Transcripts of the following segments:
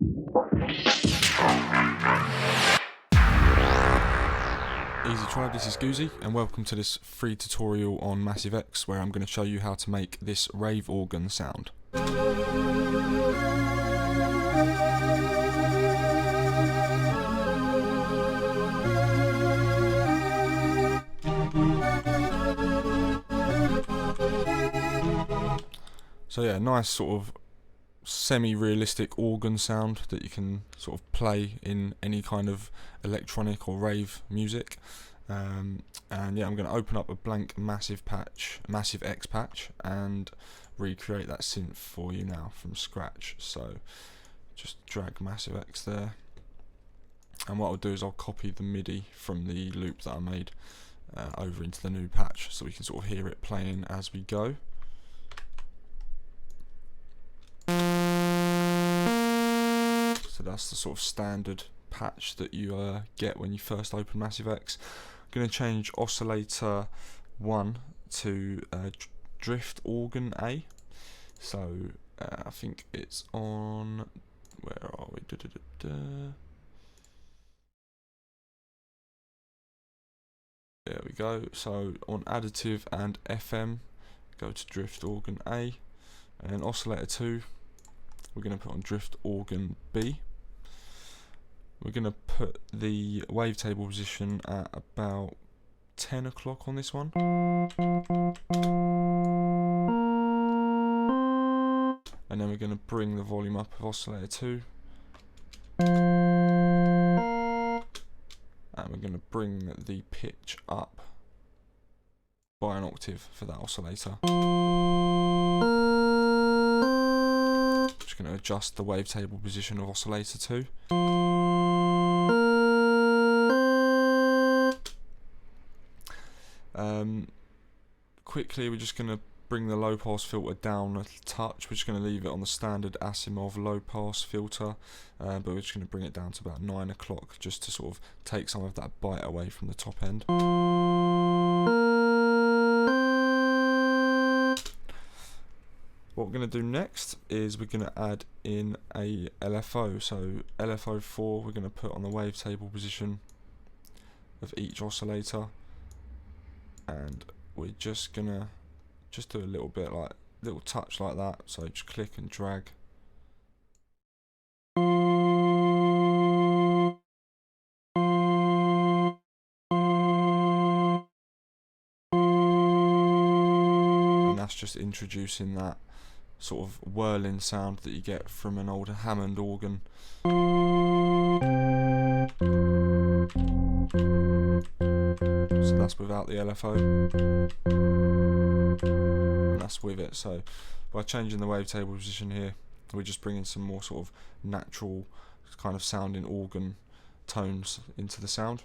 Easy tribe, this is Goozy and welcome to this free tutorial on Massive X where I'm going to show you how to make this Rave organ sound. So yeah, nice sort of semi-realistic organ sound that you can sort of play in any kind of electronic or rave music. And yeah, I'm going to open up a blank Massive X patch and recreate that synth for you now from scratch. So just drag Massive X there, and what I'll do is I'll copy the MIDI from the loop that I made over into the new patch so we can sort of hear it playing as we go. So that's the sort of standard patch that you get when you first open Massive X. I'm going to change oscillator 1 to drift organ A. So I think it's on, where are we? There we go. So on additive and FM, go to drift organ A, and then oscillator 2 we're going to put on drift organ B. We're going to put the wavetable position at about 10 o'clock on this one. And then we're going to bring the volume up of oscillator 2. And we're going to bring the pitch up by an octave for that oscillator. Just going to adjust the wavetable position of oscillator 2. Quickly, we're just going to bring the low pass filter down a touch. We're just going to leave it on the standard Asimov low pass filter, but we're just going to bring it down to about 9 o'clock just to sort of take some of that bite away from the top end. What we're going to do next is we're going to add in a LFO. So LFO 4 we're going to put on the wavetable position of each oscillator, and we're just going to do a little bit, like little touch like that. So just click and drag. And that's just introducing that sort of whirling sound that you get from an old Hammond organ. So that's without the LFO, and that's with it. So by changing the wavetable position here, we're just bringing some more sort of natural kind of sounding organ tones into the sound.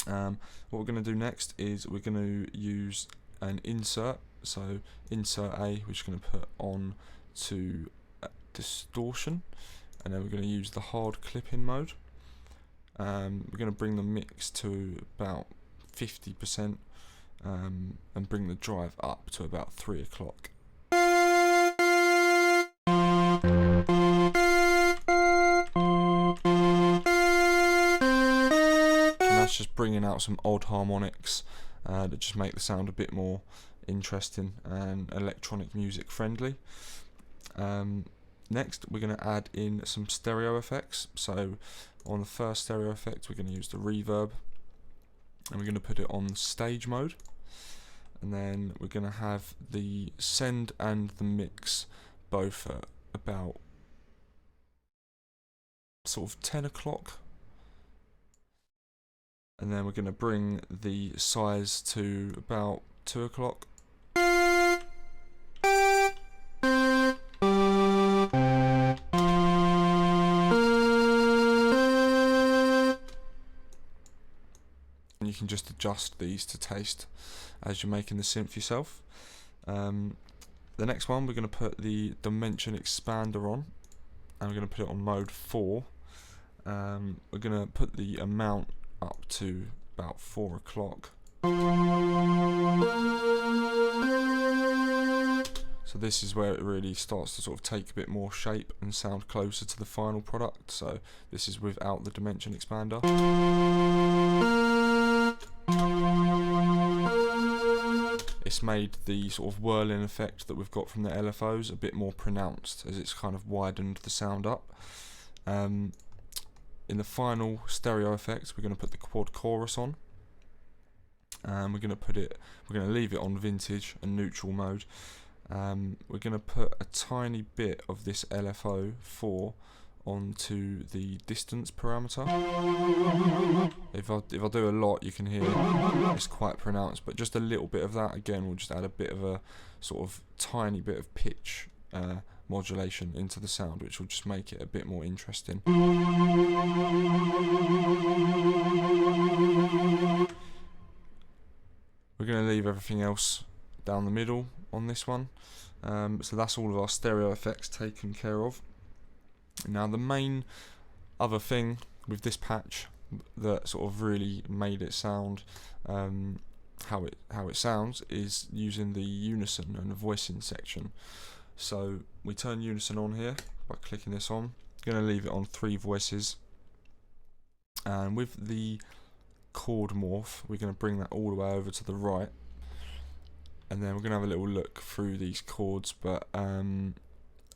What we're going to do next is we're going to use an insert. So insert A, we're just going to put on to distortion, and then we're going to use the hard clipping mode. We're going to bring the mix to about 50%, and bring the drive up to about 3 o'clock. And that's just bringing out some odd harmonics that just make the sound a bit more interesting and electronic music friendly. Next we're going to add in some stereo effects. So on the first stereo effect we're going to use the reverb, and we're going to put it on stage mode, and then we're going to have the send and the mix both at about sort of 10 o'clock, and then we're going to bring the size to about 2 o'clock. And you can just adjust these to taste as you're making the synth yourself. The next one, we're going to put the dimension expander on, and we're going to put it on mode 4. We're going to put the amount up to about 4 o'clock. So this is where it really starts to sort of take a bit more shape and sound closer to the final product. So this is without the dimension expander. It's made the sort of whirling effect that we've got from the LFOs a bit more pronounced, as it's kind of widened the sound up. In the final stereo effect, we're going to put the quad chorus on. We're going to leave it on vintage and neutral mode. We're going to put a tiny bit of this LFO 4 onto the distance parameter. If I do a lot, you can hear it's quite pronounced, but just a little bit of that again will just add a bit of a sort of tiny bit of pitch modulation into the sound, which will just make it a bit more interesting. We're going to leave everything else down the middle on this one. So that's all of our stereo effects taken care of. Now the main other thing with this patch that sort of really made it sound how it sounds is using the unison and the voicing section. So we turn unison on here by clicking this on. I'm going to leave it on 3 voices, and with the chord morph we're going to bring that all the way over to the right, and then we're going to have a little look through these chords, but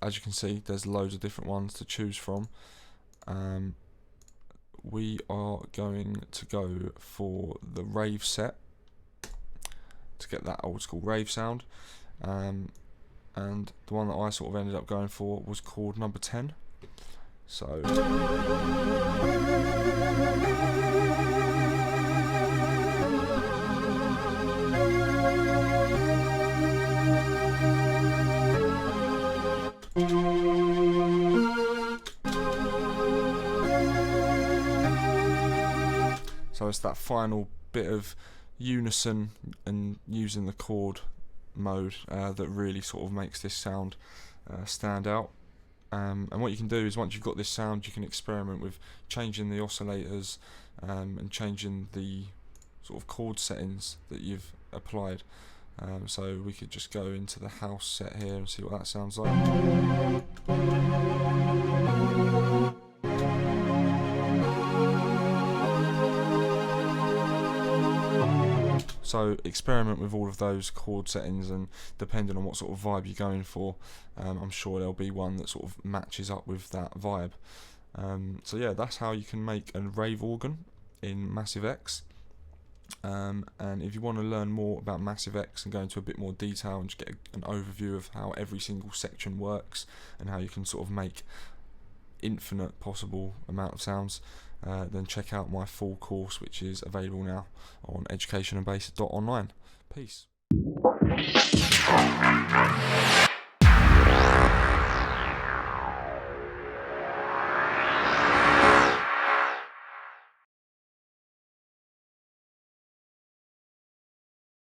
as you can see there's loads of different ones to choose from. We are going to go for the Rave set to get that old school rave sound, and the one that I sort of ended up going for was chord number 10. So it's that final bit of unison and using the chord mode that really sort of makes this sound stand out. And what you can do is, once you've got this sound, you can experiment with changing the oscillators and changing the sort of chord settings that you've applied. So we could just go into the house set here and see what that sounds like. So experiment with all of those chord settings, and depending on what sort of vibe you're going for, I'm sure there'll be one that sort of matches up with that vibe. So yeah, that's how you can make a rave organ in Massive X. And if you want to learn more about Massive X and go into a bit more detail and just get an overview of how every single section works and how you can sort of make infinite possible amount of sounds, then check out my full course, which is available now on educationandbass.online. Peace.